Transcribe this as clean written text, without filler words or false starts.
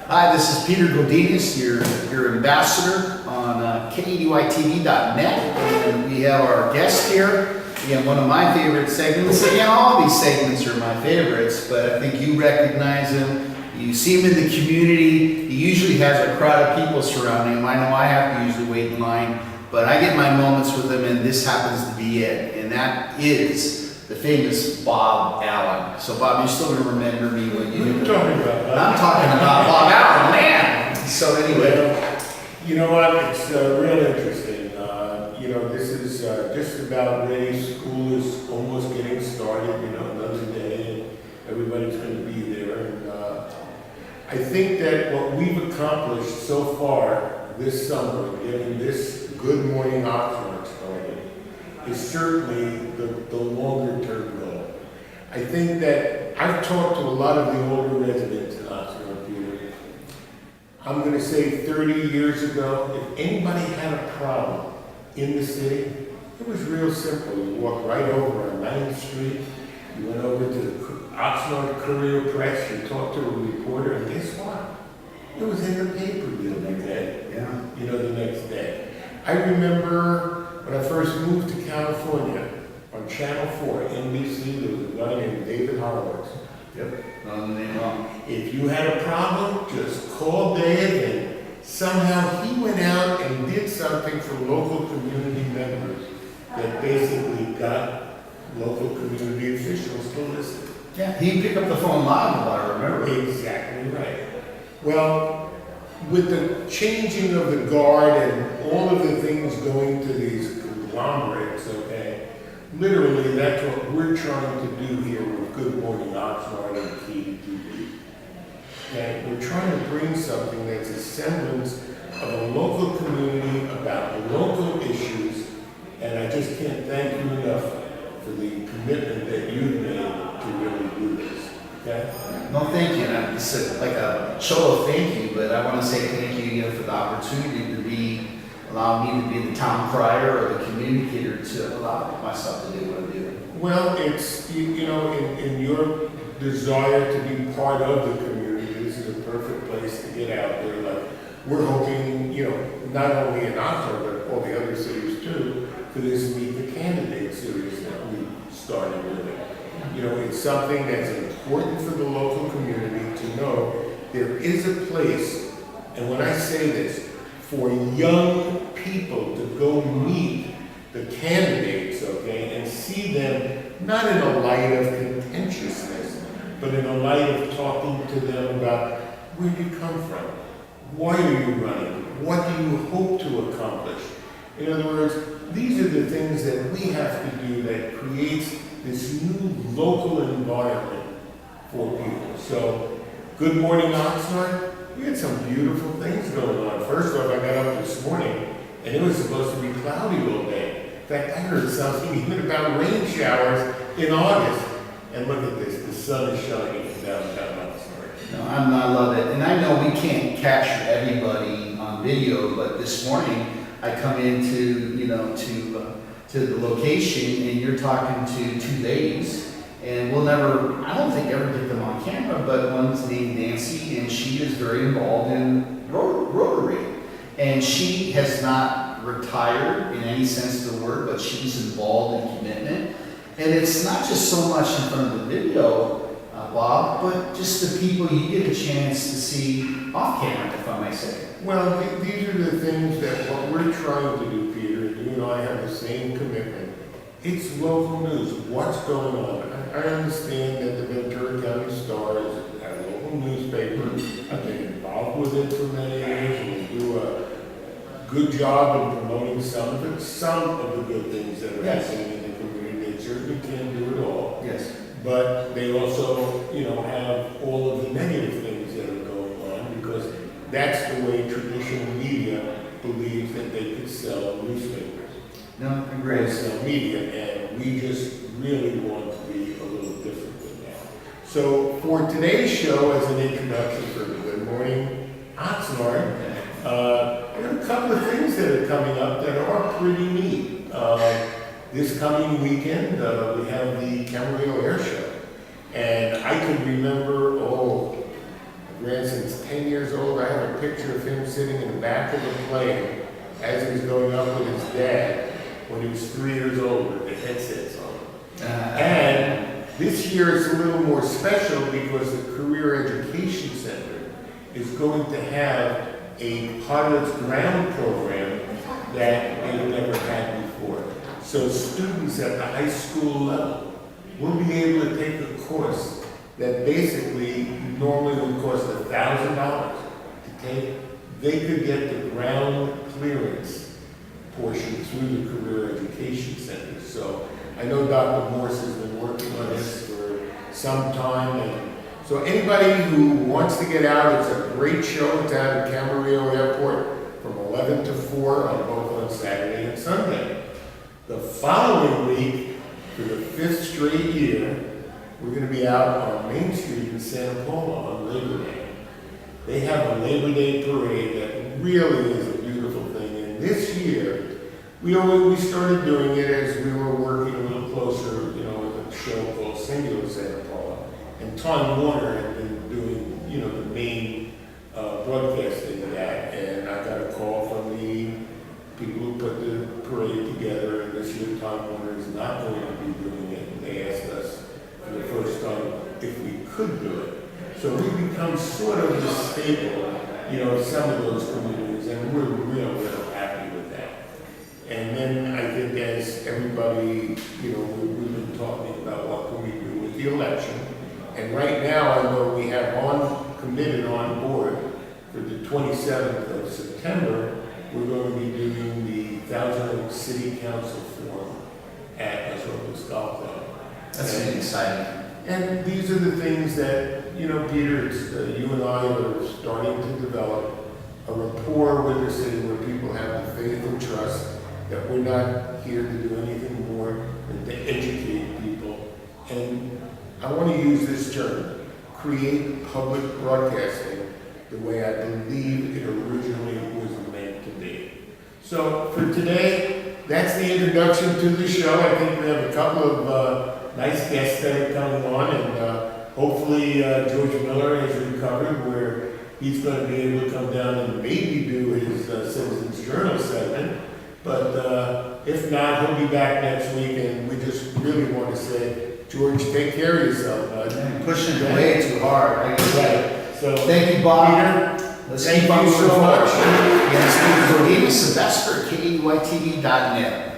Hi, this is Peter Godinez, your ambassador on KEDYTV.net, and we have our guest here. Again, one of my favorite segments. Again, all these segments are my favorites, but I think you recognize him. You see him in the community. He usually has a crowd of people surrounding him. I know I have to usually wait in line, but I get my moments with him, and this happens to be it. And that is the famous Bob Allen. So Bob, you're still gonna remember me when you do. Talking about I'm talking about Bob Allen, man. So anyway, you know what? It's real interesting. This is just about ready. School is almost getting started. Another day, and everybody's going to be there. And I think that what we've accomplished so far this summer, getting this Good Morning Oxnard started, is certainly the longer-term goal. I think that I've talked to a lot of the older residents in Oxnard, Peter. I'm going to say 30 years ago, if anybody had a problem in the city, it was real simple. You walked right over on 9th Street, you went over to the Oxnard Courier Press, you talked to a reporter, and guess what? It was in the paper the next day. yeah. The next day. I remember when I first moved to California, on Channel 4, NBC, there was a guy named David Horowitz. Yep. No name wrong. If you had a problem, just call Dave, and somehow he went out and did something for local community members that basically got local community officials to listen. Yeah, he'd pick up the phone live, if I remember. Exactly right. Well, with the changing of the guard and all of the things going to these conglomerates, okay, literally that's what we're trying to do here with Good Morning Oxnard and KEDTV. Okay, we're trying to bring something that's a semblance of a local community about local issues, and I just can't thank you enough for the commitment that you've made to really do this. Okay? No, thank you. And it's like a show of thank you, but I want to say thank you again for the opportunity to allow me to be the town crier or the communicator to allow myself to do what I do. Well, it's, in your desire to be part of the community, this is a perfect place to get out there. Like, we're hoping, not only in Oxford, but all the other cities too, for this Meet the Candidate series that we started with. It's something that's important for the local community to know there is a place, and when I say this, for young people to go meet the candidates, okay, and see them not in a light of contentiousness, but in a light of talking to them about where you come from, why are you running, what do you hope to accomplish. In other words, these are the things that we have to do that creates this new local environment for people. So, Good Morning Oxnard, we had some beautiful things going on. First off, I got up this morning, and it was supposed to be cloudy all day. In fact, I heard something even about rain showers in August. And look at this, the sun is shining in downtown Oxnard. No, I love it. And I know we can't capture everybody on video, but this morning I come into, to the location, and you're talking to two ladies, and we'll never, I don't think ever get them on camera, but one's named Nancy, and she is very involved in Rotary. And she has not retired in any sense of the word, but she's involved in commitment. And it's not just so much in front of the video, Bob, but just the people you get a chance to see off camera, if I may say. Well, these are the things that what we're trying to do, Peter, and you and I have the same commitment. It's local news. What's going on? I understand that the Ventura County Star is a local newspaper. I've been involved with it for many years, and we do a good job in promoting some of the good things that are happening in the community. They certainly can't do it all. Yes. But they also, have all of the negative things that are going on, because that's the way traditional media believes that they could sell newspapers. No, Or great. sell media, and we just really want to be a little different than that. So for today's show, as an introduction for Good Morning Oxnard, I got a couple of things that are coming up that are pretty neat. This coming weekend, we have the Camarillo Air Show. And I can remember, grandson's 10 years old. I have a picture of him sitting in the back of the plane as he was going up with his dad when he was 3 years old with the headsets on. And this year is a little more special because the Career Education Center is going to have a pilot's ground program that they've never had before. So students at the high school level will be able to take a course that basically normally would cost $1,000 to take. They could get the ground clearance portion through the Career Education Center. So I know Dr. Morse has been working on this for some time. And so anybody who wants to get out, it's a great show. It's out at Camarillo Airport from 11 to 4 on both on Saturday and Sunday. The following week, for the 5th straight year, we're going to be out on Main Street in Santa Paula on Labor Day. They have a Labor Day parade that really is a beautiful thing. And this year, we started doing it as we were working a little closer, with a show called Singular Santa Paula. And Time Warner had been doing, the main broadcasting of that. And I got a call from the people who put the parade together. And this year, Time Warner is not going to be doing it. And they asked us for the first time if we could do it. So we become sort of the staple, of some of those communities. And we're real happy with that. And then I think as everybody, we've been talking about what can we do with the election. And right now I know we have committed on board for the 27th of September, we're going to be doing the Thousand Oaks City Council Forum at Esopus Golf Club. That's really exciting. And these are the things that, Peter, you and I are starting to develop a rapport with the city where people have the faith and trust that we're not here to do anything more than to educate people. And I want to use this term, create public broadcasting the way I believe it originally was meant to be. So for today, that's the introduction to the show. I think we have a couple of nice guests that are coming on, and hopefully George Miller has recovered where he's going to be able to come down and maybe do his Citizens Journal segment. But if not, he'll be back next week, and we just really want to say, George, take care of yourself, bud. I'm pushing it way too hard. Right. So Thank you, Bob. Peter, Let's thank keep on you so moving forward. much. Yes, David Sylvester, KEYTV.net.